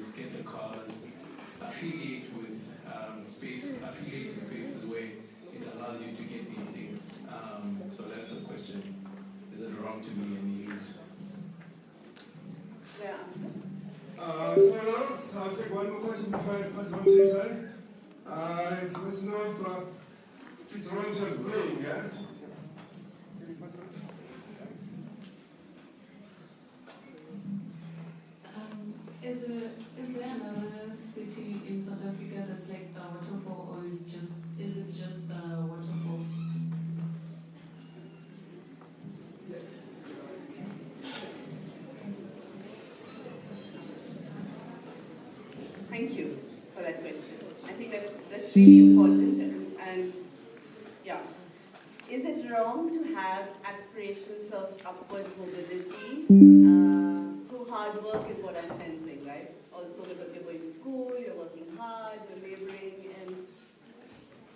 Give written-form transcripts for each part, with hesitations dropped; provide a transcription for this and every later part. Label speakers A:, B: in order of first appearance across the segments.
A: houses, get the cars, affiliate with affiliated spaces where it allows you to get these things. So that's the question. Is it wrong to be an elite?
B: Someone else? I'll take one more question before I pass it on to you, sir. Let's know if it's wrong to agree, yeah?
C: Is there another city in South Africa that's like the waterfall, or is it just the waterfall?
D: Thank you for that question. I think that's really important. And yeah, is it wrong to have aspirations of upward mobility? Through hard work is what I'm sensing, right? Also because you're going to school, you're working hard, you're laboring, and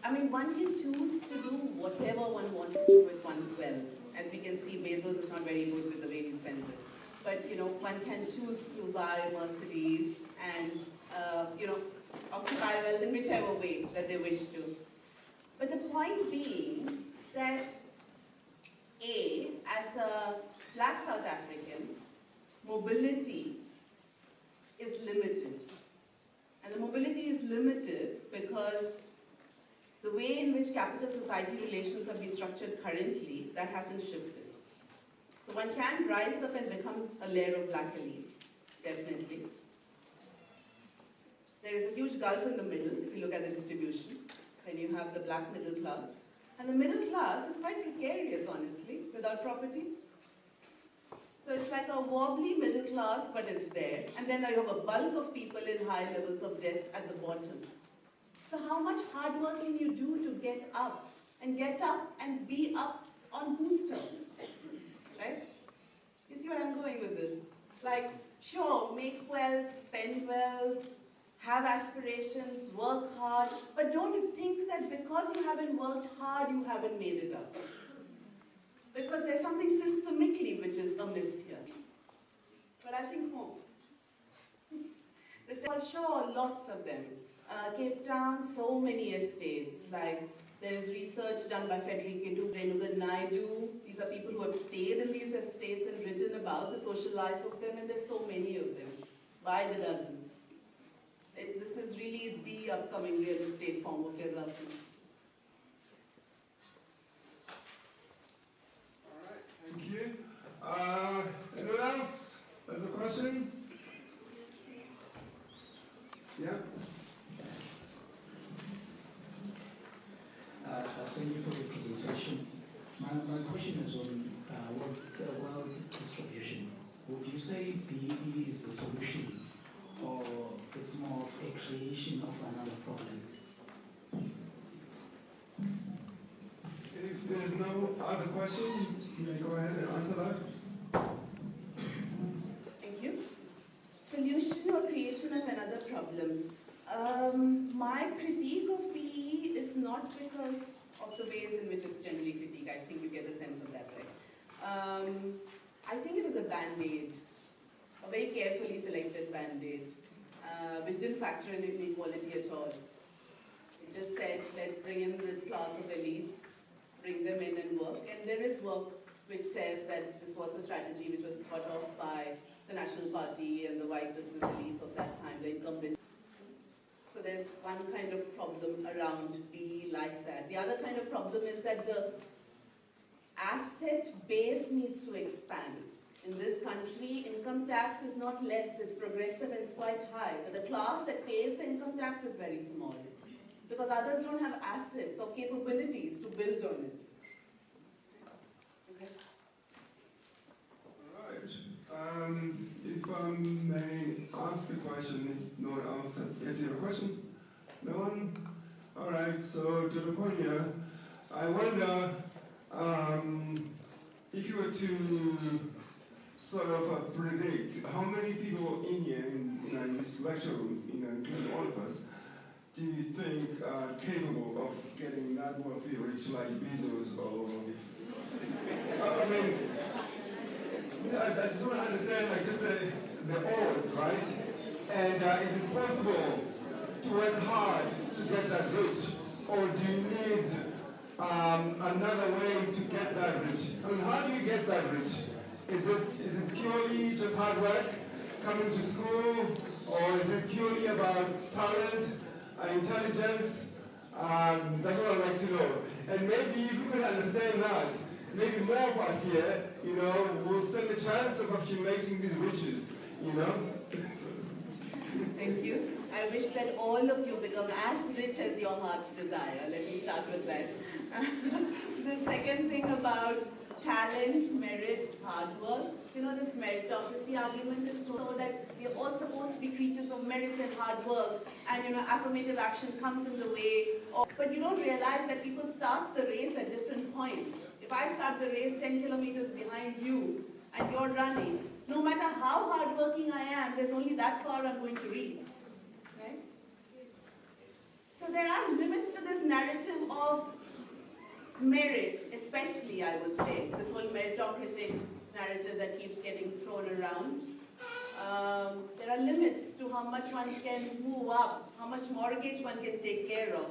D: I mean, one can choose to do whatever one wants to with one's wealth. As we can see, Bezos is not very good with the way he spends it. But, you know, one can choose to buy Mercedes and, you know, occupy wealth in whichever way that they wish to. But the point being that, as a Black South African, mobility is limited. And the mobility is limited because the way in which capital-society relations have been structured currently, that hasn't shifted. So one can rise up and become a layer of Black elite, definitely. There is a huge gulf in the middle, if you look at the distribution. Then you have the Black middle class. And the middle class is quite precarious, honestly, without property. So it's like a wobbly middle class, but it's there. And then you have a bulk of people in high levels of debt at the bottom. So how much hard work can you do to get up? And get up and be up on whose terms? Right? You see where I'm going with this? Like, sure, make wealth, spend well, have aspirations, work hard, but don't think that because you haven't worked hard, you haven't made it up. Because there's something systemically which is amiss here. But I think more. They say, well, sure, lots of them. Cape Town, so many estates. Like, there's research done by Federica Renugan Naidu. These are people who have stayed in these estates and written about the social life of them, and there's so many of them, by the dozen. This is really the upcoming real estate form of development.
B: All right, thank you. Anyone else? There's a question? Yeah?
E: Thank you for your presentation. My question is on wealth distribution. Would you say BEE is the solution, or it's more of a creation of another problem?
B: If there's no other question, you may go ahead and answer that.
D: Thank you. Solution or creation of another problem. My critique of PE is not because of the ways in which it's generally critiqued. I think you get a sense of that, right? I think it was a band-aid, a very carefully selected band-aid, which didn't factor in inequality at all. It just said, let's bring in this class of elites, bring them in and work. And there is work which says that this was a strategy which was thought of by the National Party and the white business elites of that time, the incumbent. So there's one kind of problem around BE like that. The other kind of problem is that the asset base needs to expand. In this country, income tax is not less, it's progressive and it's quite high. But the class that pays the income tax is very small because others don't have assets or capabilities to build on it. Okay.
B: All right. If I may ask a question, if no one else has, do you have a question? No one? All right, so to the point here, I wonder if you were to sort of predict how many people in here, in this lecture room, including all of us, do you think are capable of getting that wealthy rich like Bezos or... I mean, I just want to understand like just the odds, right? And India, is it possible to work hard to get that rich? Or do you need another way to get that rich? I mean, how do you get that rich? Is it purely just hard work, coming to school, or is it purely about talent, intelligence? That's what I'd like to know. And maybe if we could understand that, maybe more of us here, will stand a chance of accumulating these riches,
D: Thank you. I wish that all of you become as rich as your heart's desire. Let me start with that. The second thing about talent, merit, hard work. This meritocracy argument is so that we are all supposed to be creatures of merit and hard work, and affirmative action comes in the way. But you don't realize that people start the race at different points. If I start the race 10 kilometers behind you, and you're running, no matter how hardworking I am, there's only that far I'm going to reach. Right? So there are limits to this narrative of merit, especially, I would say, this whole meritocratic narrative that keeps getting thrown around. There are limits to how much one can move up, how much mortgage one can take care of.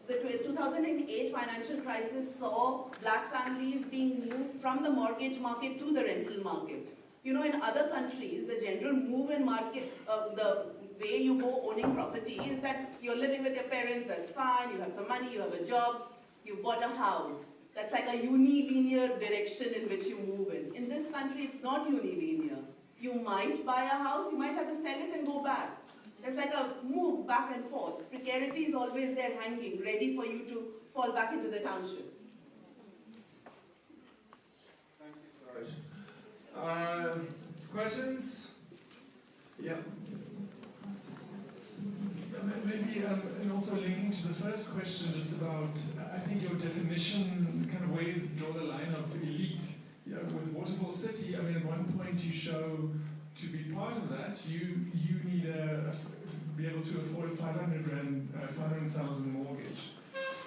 D: The 2008 financial crisis saw black families being moved from the mortgage market to the rental market. In other countries, the general move-in market, the way you go owning property is that you're living with your parents, that's fine, you have some money, you have a job, you bought a house. That's like a unilinear direction in which you move in. In this country, it's not unilinear. You might buy a house, you might have to sell it and go back. There's like a move back and forth. Precarity is always there hanging, ready for you to fall back into the township.
B: Thank you, questions? Yeah.
F: Maybe, and also linking to the first question, just about, I think your definition, kind of where you draw the line of elite. With Waterfall City, at one point you show, to be part of that, you need to be able to afford a 500,000 mortgage.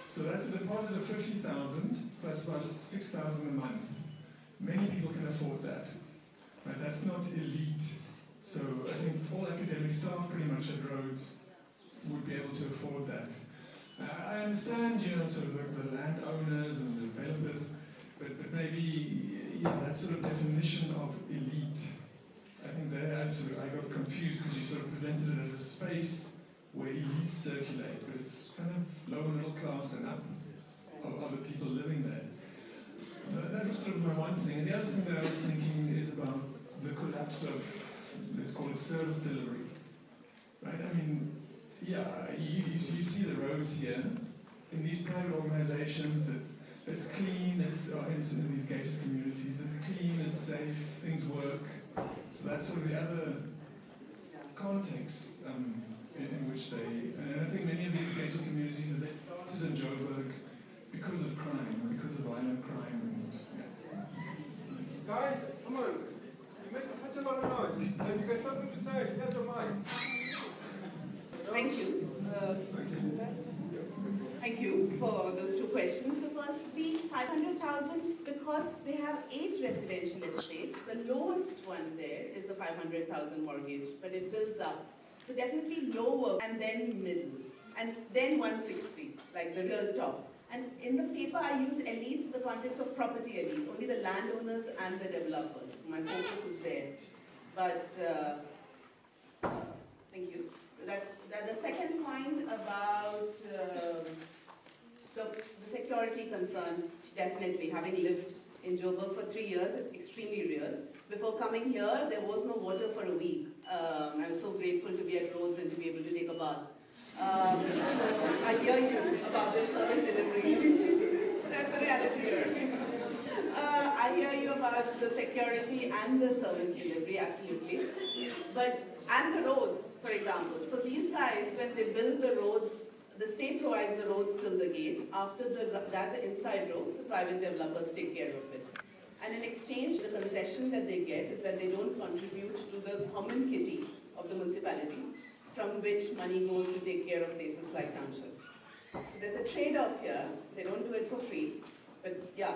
F: So that's a deposit of 50,000 plus 6,000 a month. Many people can afford that. Right? That's not elite. So I think all academic staff pretty much at Rhodes would be able to afford that. I understand, sort of the landowners and the developers, but maybe, that sort of definition of elite, I think there I got confused because you sort of presented it as a space where elites circulate, but it's kind of lower middle class and up of other people living there. That was sort of my one thing. And the other thing that I was thinking is about the collapse of, let's call it service delivery. Right? You see the roads here. In these private organizations, it's clean, in these gated communities, it's clean, it's safe, things work. So that's sort of the other context in which and I think many of these gated communities, they started in Joburg because of crime, because of violent crime.
B: Guys, come on. You make such a lot of noise. Have you got something to say? Yes or mine?
D: Thank you. Thank you for those two questions. The first being 500,000 because they have 8 residential estates. The lowest one there is the 500,000 mortgage, but it builds up. So definitely lower and then middle, and then 160, like the real top. And in the paper, I use elites in the context of property elites, only the landowners and the developers. My focus is there. But thank you. The second point about the security concern, definitely, having lived in Joburg for 3 years, it's extremely real. Before coming here, there was no water for a week. I'm so grateful to be at Rhodes and to be able to take a bath. So I hear you about the service delivery. That's the reality here. I hear you about the security and the service delivery, absolutely. And the roads, for example. So these guys, when they build the roads, the state provides the roads till the gate. After that, the inside roads, the private developers take care of it. And in exchange, the concession that they get is that they don't contribute to the common kitty of the municipality, from which money goes to take care of places like townships. So there's a trade-off here. They don't do it for free. But yeah,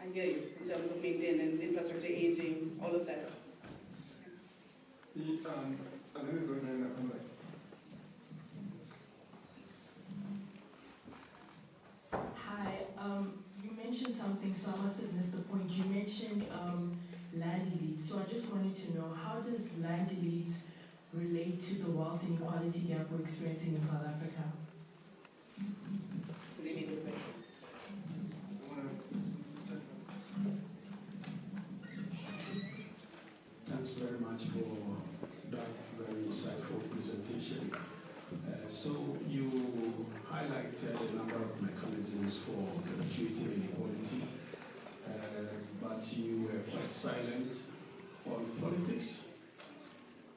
D: I hear you in terms of maintenance, infrastructure aging, all of that.
G: so I must have missed the point. You mentioned land elite. So I just wanted to know, how does land elite relate to the wealth inequality gap we're experiencing in South Africa?
D: It's a really good question.
H: Thanks very much for that very insightful presentation. So you highlighted a number of mechanisms for treating inequality, but you were quite silent on politics,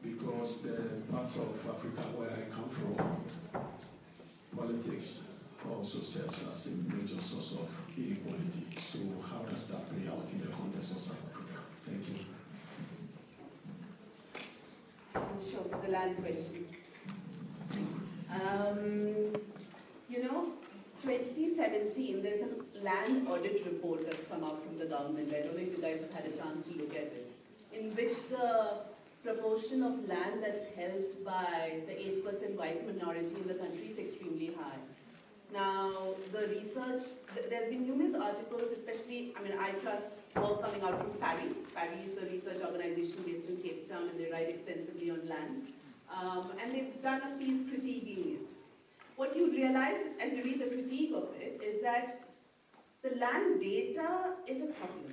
H: because the part of Africa where I come from, politics also serves as a major source of inequality. So how does that play out in the context of South Africa? Thank you.
D: Sure, the land question. 2017, there's a land audit report that's come out from the government. I don't know if you guys have had a chance to look at it, in which the proportion of land that's held by the 8% white minority in the country is extremely high. Now, the research, there's been numerous articles, especially, I trust work coming out from PARI. PARI is a research organization based in Cape Town, and they write extensively on land. And they've done a piece critiquing it. What you realize as you read the critique of it is that the land data is a problem.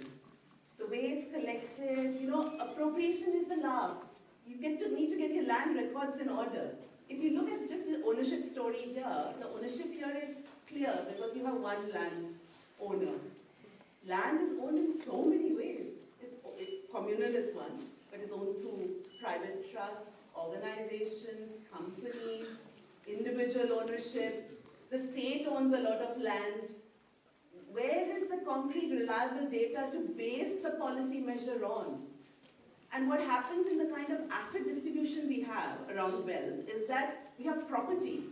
D: The way it's collected, appropriation is the last. You need to get your land records in order. If you look at just the ownership story here, the ownership here is clear because you have one land owner. Land is owned in so many ways. Communal is one, but it's owned through private trusts, organizations, companies, individual ownership. The state owns a lot of land. Where is the concrete, reliable data to base the policy measure on? And what happens in the kind of asset distribution we have around wealth is that we have property,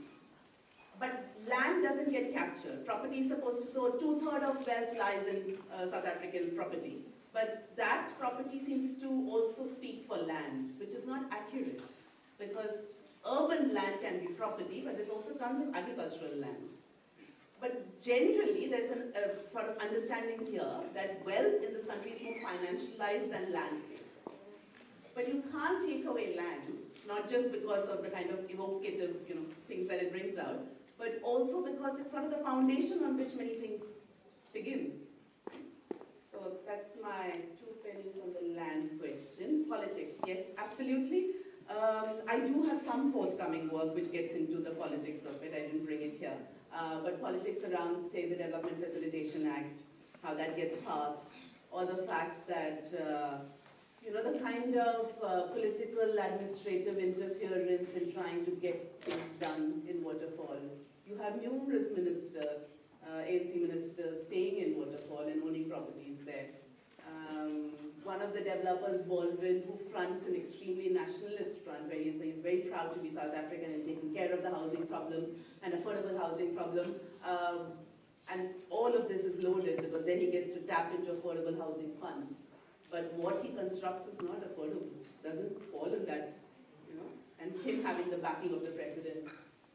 D: but land doesn't get captured. Property is supposed to, so 2/3 of wealth lies in South African property. But that property seems to also speak for land, which is not accurate, because urban land can be property, but there's also tons of agricultural land. But generally, there's a sort of understanding here that wealth in this country is more financialized than land-based. But you can't take away land, not just because of the kind of evocative, things that it brings out, but also because it's sort of the foundation on which many things begin. So that's my 2 pennies on the land question. Politics, yes, absolutely. I do have some forthcoming work which gets into the politics of it. I didn't bring it here. But politics around, say, the Development Facilitation Act, how that gets passed, or the fact that, the kind of political administrative interference in trying to get things done in Waterfall. You have numerous ministers, ANC ministers, staying in Waterfall and owning properties there. One of the developers, Baldwin, who fronts an extremely nationalist front, where he's very proud to be South African and taking care of the housing problem and affordable housing problem. And all of this is loaded because then he gets to tap into affordable housing funds. But what he constructs is not affordable, doesn't fall in that, and him having the backing of the president.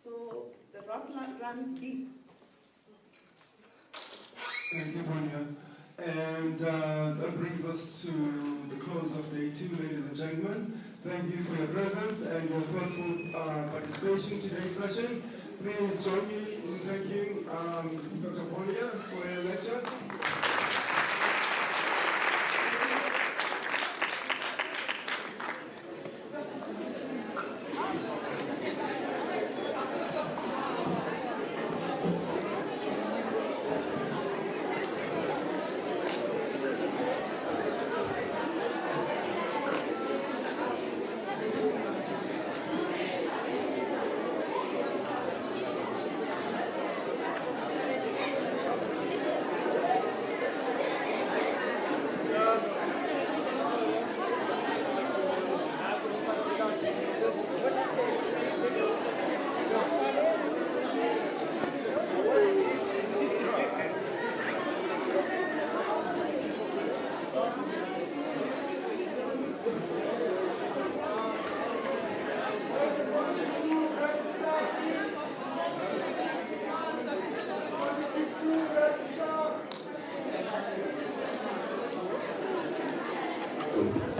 D: So the rot runs deep.
B: Thank you, Monia. And that brings us to the close of day 2, ladies and gentlemen. Thank you for your presence and your thoughtful participation in today's session. Please join me in thanking Dr. Monia for your lecture.
I: Cool.